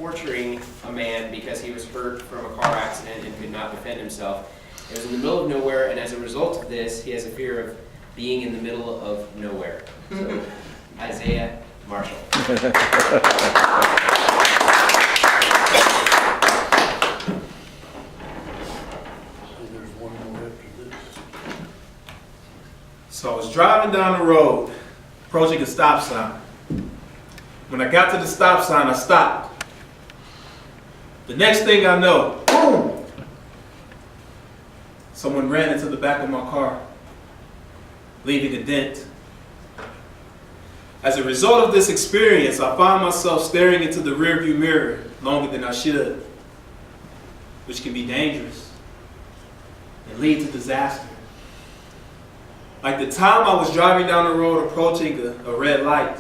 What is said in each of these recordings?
torturing a man because he was hurt from a car accident and could not defend himself. It was in the middle of nowhere, and as a result of this, he has a fear of being in the middle of nowhere. So, Isaiah Marshall. So I was driving down the road, approaching a stop sign. When I got to the stop sign, I stopped. The next thing I know, boom! Someone ran into the back of my car, leaving a dent. As a result of this experience, I found myself staring into the rearview mirror longer than I should, which can be dangerous and lead to disaster. Like the time I was driving down the road approaching a red light.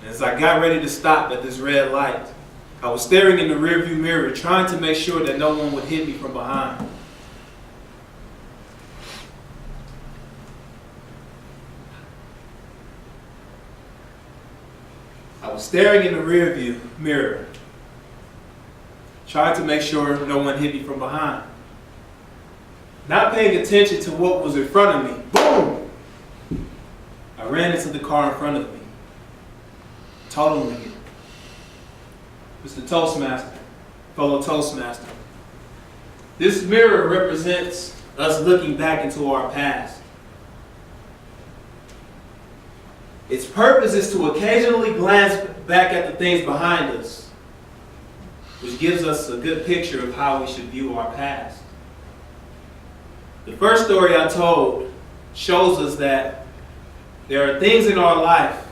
And as I got ready to stop at this red light, I was staring in the rearview mirror trying to make sure that no one would hit me from behind. I was staring in the rearview mirror, trying to make sure no one hit me from behind. Not paying attention to what was in front of me, boom! I ran into the car in front of me, totaling it. Mr. Toastmaster, fellow Toastmaster, this mirror represents us looking back into our past. Its purpose is to occasionally glance back at the things behind us, which gives us a good picture of how we should view our past. The first story I told shows us that there are things in our life,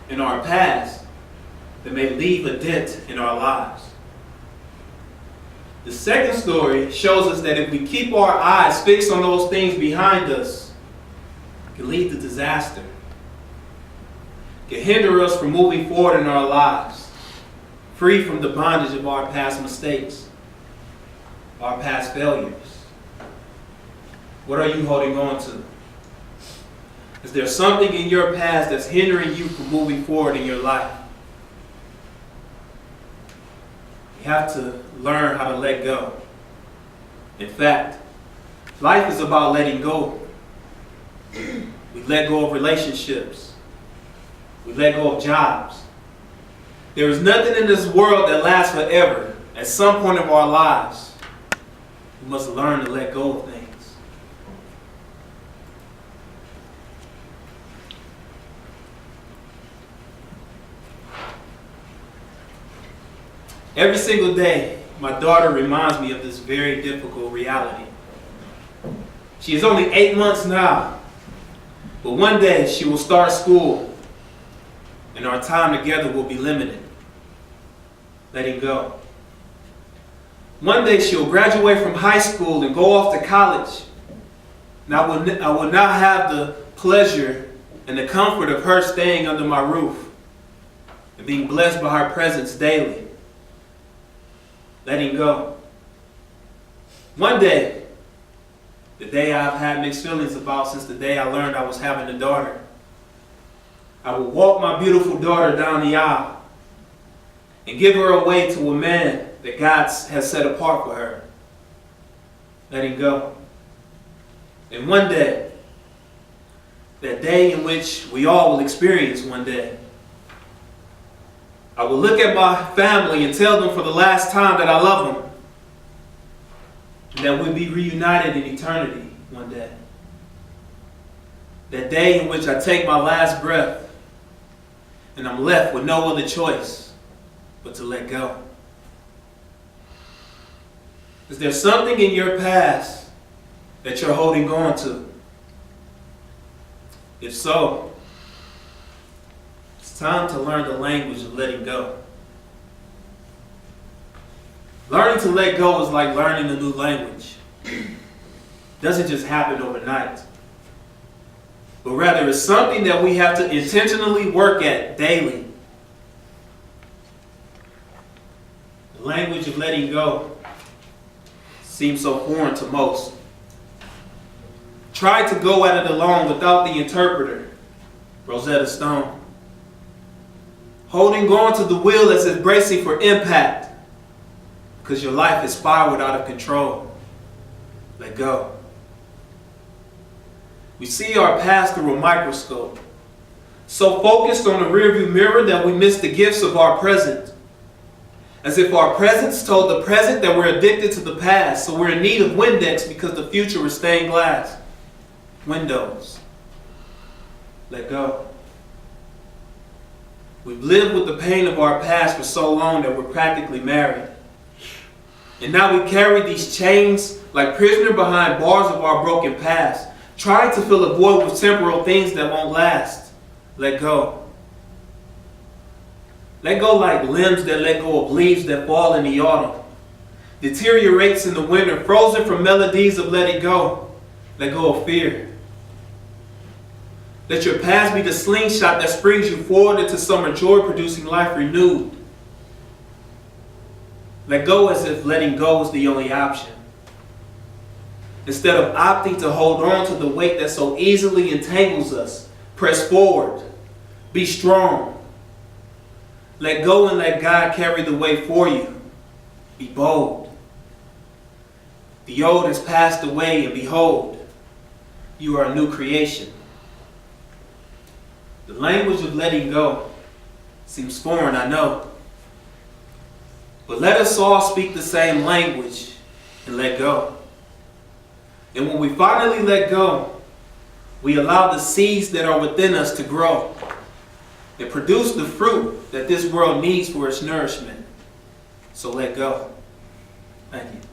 in our past, that may leave a dent in our lives. The second story shows us that if we keep our eyes fixed on those things behind us, it can lead to disaster. It can hinder us from moving forward in our lives, free from the bondage of our past mistakes, our past failures. What are you holding on to? Is there something in your past that's hindering you from moving forward in your life? You have to learn how to let go. In fact, life is about letting go. We let go of relationships. We let go of jobs. There is nothing in this world that lasts forever. At some point of our lives, we must learn to let go of things. Every single day, my daughter reminds me of this very difficult reality. She is only 8 months now, but one day she will start school and our time together will be limited. Letting go. One day she'll graduate from high school and go off to college. And I will now have the pleasure and the comfort of her staying under my roof and being blessed by her presence daily. Letting go. One day, the day I've had mixed feelings about since the day I learned I was having a daughter, I will walk my beautiful daughter down the aisle and give her away to a man that God has set apart for her. Letting go. And one day, that day in which we all will experience one day, I will look at my family and tell them for the last time that I love them. And that we'll be reunited in eternity one day. That day in which I take my last breath and I'm left with no other choice but to let go. Is there something in your past that you're holding on to? If so, it's time to learn the language of letting go. Learning to let go is like learning a new language. It doesn't just happen overnight. But rather it's something that we have to intentionally work at daily. The language of letting go seems so foreign to most. Try to go at it alone without the interpreter, Rosetta Stone. Holding on to the wheel as if bracing for impact. Because your life has spiraled out of control. Let go. We see our past through a microscope. So focused on the rearview mirror that we miss the gifts of our present. As if our presence told the present that we're addicted to the past, so we're in need of Windex because the future is stained glass. Windows. Let go. We've lived with the pain of our past for so long that we're practically married. And now we carry these chains like prisoner behind bars of our broken past, trying to fill a void with temporal things that won't last. Let go. Let go like limbs that let go of leaves that fall in the autumn. Deteriorates in the winter, frozen from melodies of let it go. Let go of fear. Let your past be the slingshot that springs you forward into summer joy, producing life renewed. Let go as if letting go is the only option. Instead of opting to hold on to the weight that so easily entangles us, press forward. Be strong. Let go and let God carry the weight for you. Be bold. The old has passed away, and behold, you are a new creation. The language of letting go seems foreign, I know. But let us all speak the same language and let go. And when we finally let go, we allow the seeds that are within us to grow and produce the fruit that this world needs for its nourishment. So let go. Thank you.